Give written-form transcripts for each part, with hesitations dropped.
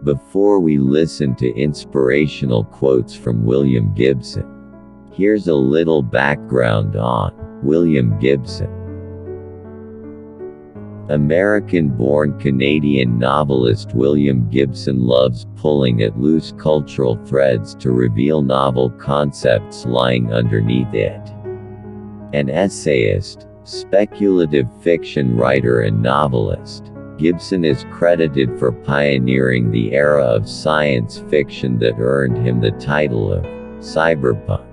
Before we listen to inspirational quotes from William Gibson, here's a little background on William Gibson. American-born Canadian novelist William Gibson loves pulling at loose cultural threads to reveal novel concepts lying underneath it. An essayist, speculative fiction writer and novelist, Gibson is credited for pioneering the era of science fiction that earned him the title of cyberpunk.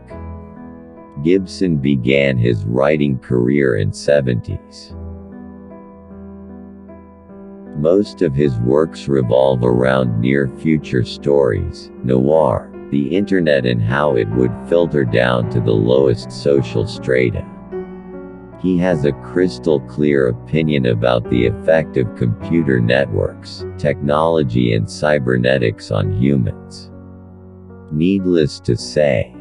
Gibson began his writing career in the 1970s. Most of his works revolve around near-future stories, noir, the internet and how it would filter down to the lowest social strata. He has a crystal-clear opinion about the effect of computer networks, technology and cybernetics on humans. Needless to say,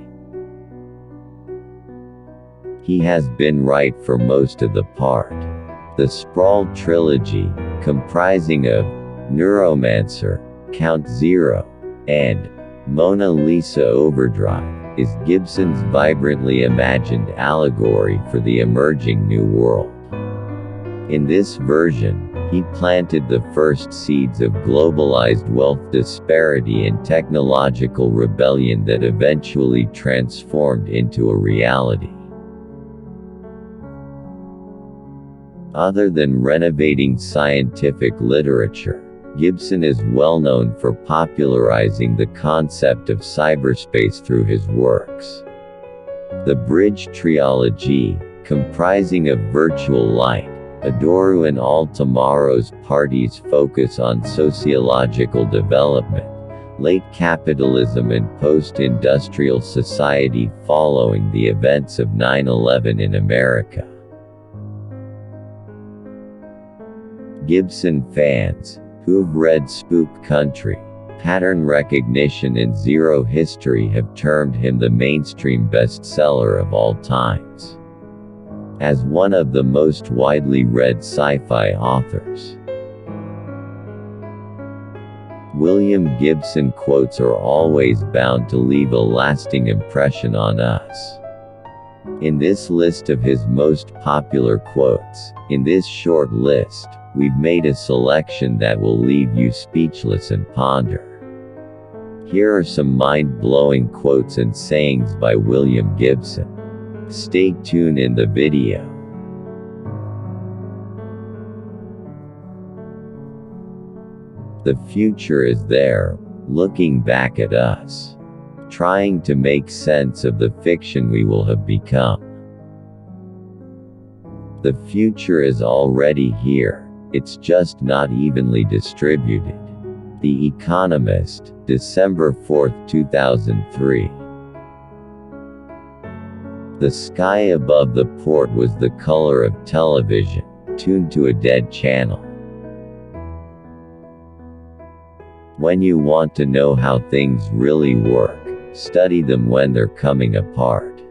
he has been right for most of the part. The Sprawl Trilogy, comprising of Neuromancer, Count Zero, and Mona Lisa Overdrive, is Gibson's vibrantly imagined allegory for the emerging New World. In this version, he planted the first seeds of globalized wealth disparity and technological rebellion that eventually transformed into a reality. Other than renovating scientific literature, Gibson is well known for popularizing the concept of cyberspace through his works. The Bridge Triology, comprising of virtual light, Idoru and All Tomorrow's Parties focus on sociological development, late capitalism and post-industrial society following the events of 9/11 in America. Gibson fans, who've read Spook Country, Pattern Recognition and Zero History have termed him the mainstream bestseller of all times. As one of the most widely read sci-fi authors, William Gibson quotes are always bound to leave a lasting impression on us. In this list of his most popular quotes, in this short list, we've made a selection that will leave you speechless and ponder. Here are some mind-blowing quotes and sayings by William Gibson. Stay tuned in the video. The future is there, looking back at us, trying to make sense of the fiction we will have become. The future is already here. It's just not evenly distributed. The Economist, December 4, 2003. The sky above the port was the color of television, tuned to a dead channel. When you want to know how things really work, study them when they're coming apart.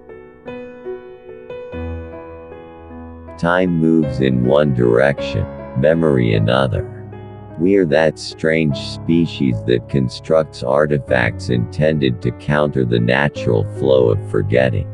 Time moves in one direction, memory another. We are that strange species that constructs artifacts intended to counter the natural flow of forgetting.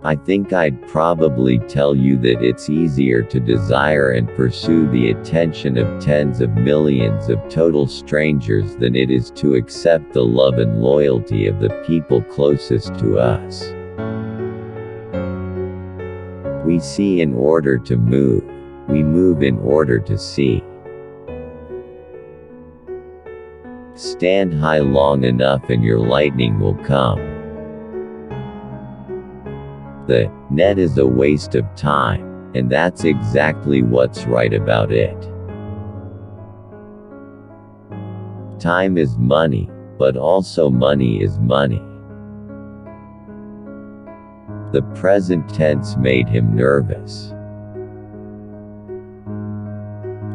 I think I'd probably tell you that it's easier to desire and pursue the attention of tens of millions of total strangers than it is to accept the love and loyalty of the people closest to us. We see in order to move. We move in order to see. Stand high long enough and your lightning will come. The net is a waste of time, and that's exactly what's right about it. Time is money, but also money is money. The present tense made him nervous.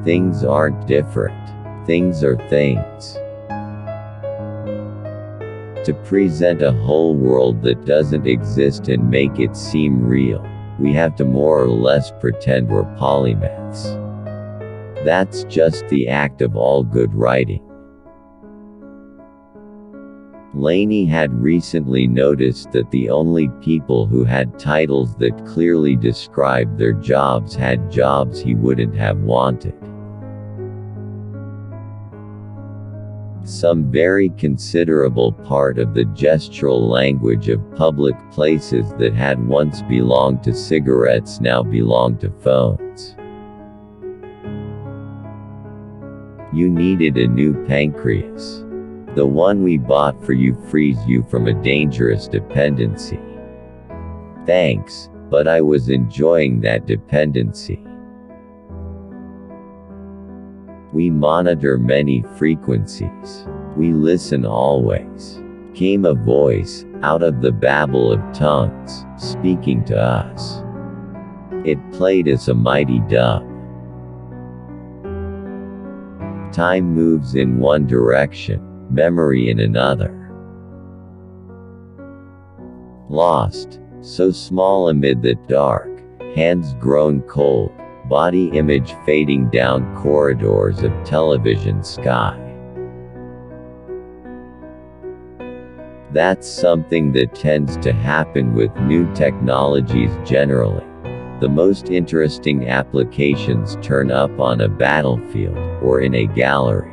Things aren't different. Things are things. To present a whole world that doesn't exist and make it seem real, we have to more or less pretend we're polymaths. That's just the act of all good writing. Laney had recently noticed that the only people who had titles that clearly described their jobs had jobs he wouldn't have wanted. Some very considerable part of the gestural language of public places that had once belonged to cigarettes now belong to phones. You needed a new pancreas. The one we bought for you frees you from a dangerous dependency. Thanks, but I was enjoying that dependency. We monitor many frequencies. We listen always. Came a voice, out of the babble of tongues, speaking to us. It played us a mighty dub. Time moves in one direction, memory in another. Lost, so small amid the dark, hands grown cold, body image fading down corridors of television sky. That's something that tends to happen with new technologies generally. The most interesting applications turn up on a battlefield, or in a gallery.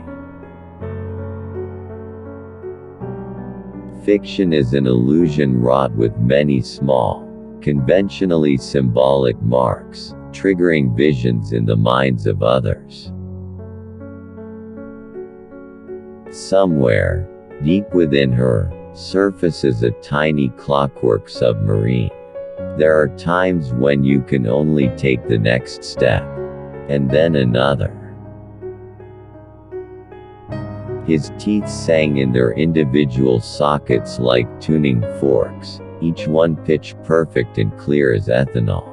Fiction is an illusion wrought with many small, conventionally symbolic marks, triggering visions in the minds of others. Somewhere, deep within her, surfaces a tiny clockwork submarine. There are times when you can only take the next step, and then another. His teeth sang in their individual sockets like tuning forks, each one pitch perfect and clear as ethanol.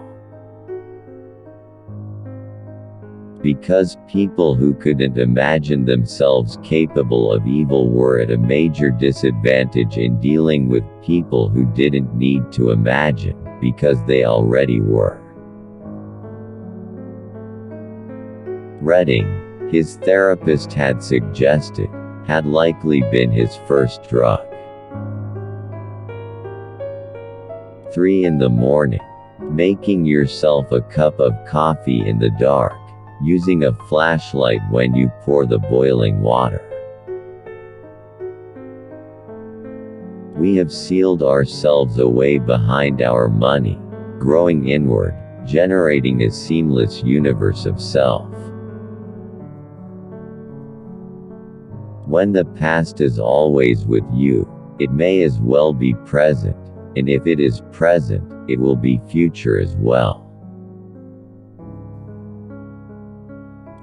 Because people who couldn't imagine themselves capable of evil were at a major disadvantage in dealing with people who didn't need to imagine, because they already were. Reading, his therapist had suggested, had likely been his first drug. 3 in the morning. Making yourself a cup of coffee in the dark, using a flashlight when you pour the boiling water. We have sealed ourselves away behind our money, growing inward, generating a seamless universe of self. When the past is always with you, it may as well be present, and if it is present, it will be future as well.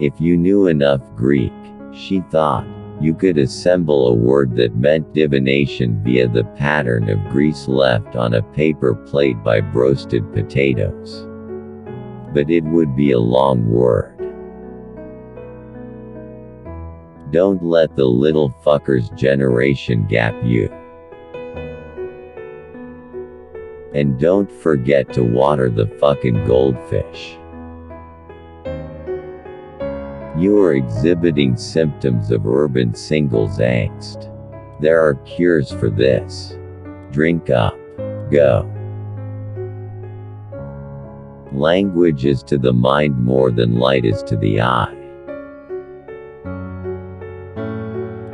If you knew enough Greek, she thought, you could assemble a word that meant divination via the pattern of grease left on a paper plate by roasted potatoes. But it would be a long word. Don't let the little fucker's generation gap you. And don't forget to water the fucking goldfish. You are exhibiting symptoms of urban singles angst. There are cures for this. Drink up. Go. Language is to the mind more than light is to the eye.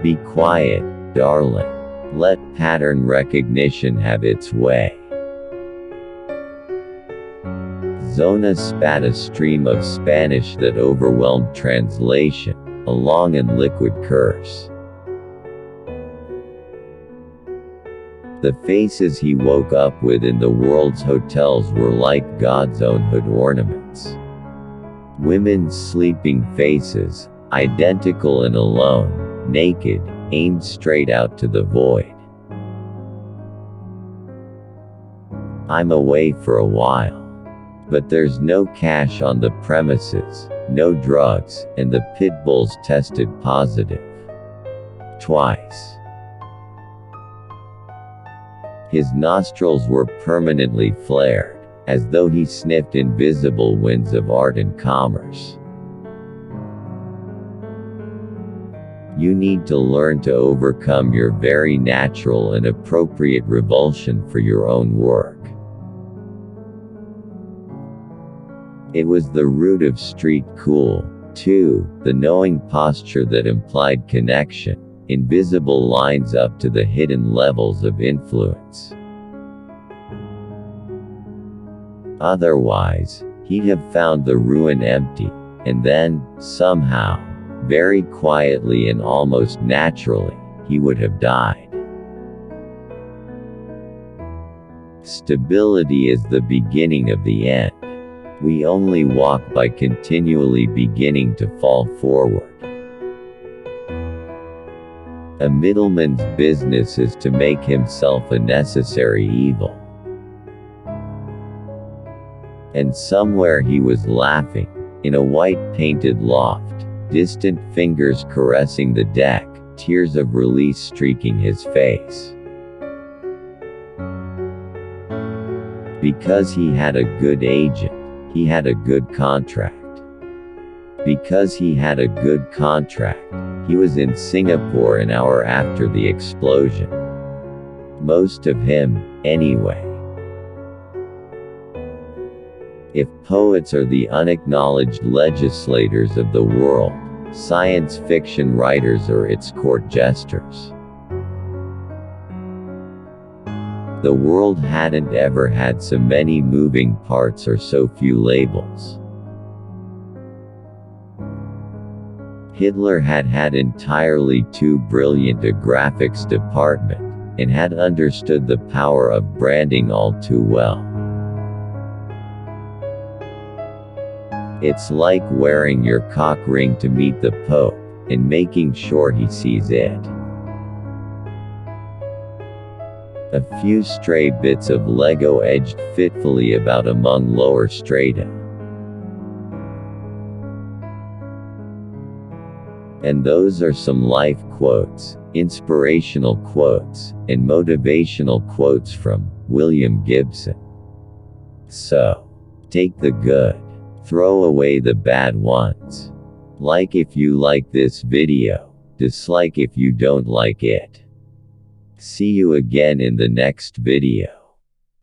Be quiet, darling. Let pattern recognition have its way. Zona spat a stream of Spanish that overwhelmed translation, a long and liquid curse. The faces he woke up with in the world's hotels were like God's own hood ornaments. Women's sleeping faces, identical and alone, naked, aimed straight out to the void. I'm away for a while. But there's no cash on the premises, no drugs, and the pit bulls tested positive. Twice. His nostrils were permanently flared, as though he sniffed invisible winds of art and commerce. You need to learn to overcome your very natural and appropriate revulsion for your own work. It was the root of street cool, too, the knowing posture that implied connection, invisible lines up to the hidden levels of influence. Otherwise, he'd have found the ruin empty, and then, somehow, very quietly and almost naturally, he would have died. Stability is the beginning of the end. We only walk by continually beginning to fall forward. A middleman's business is to make himself a necessary evil. And somewhere he was laughing, in a white-painted loft, distant fingers caressing the deck, tears of release streaking his face. Because he had a good agent, he had a good contract. Because he had a good contract, he was in Singapore an hour after the explosion. Most of him, anyway. If poets are the unacknowledged legislators of the world, science fiction writers are its court jesters. The world hadn't ever had so many moving parts or so few labels. Hitler had had entirely too brilliant a graphics department, and had understood the power of branding all too well. It's like wearing your cock ring to meet the Pope, and making sure he sees it. A few stray bits of Lego edged fitfully about among lower strata. And those are some life quotes, inspirational quotes, and motivational quotes from William Gibson. So, take the good. Throw away the bad ones. Like if you like this video, dislike if you don't like it. See you again in the next video.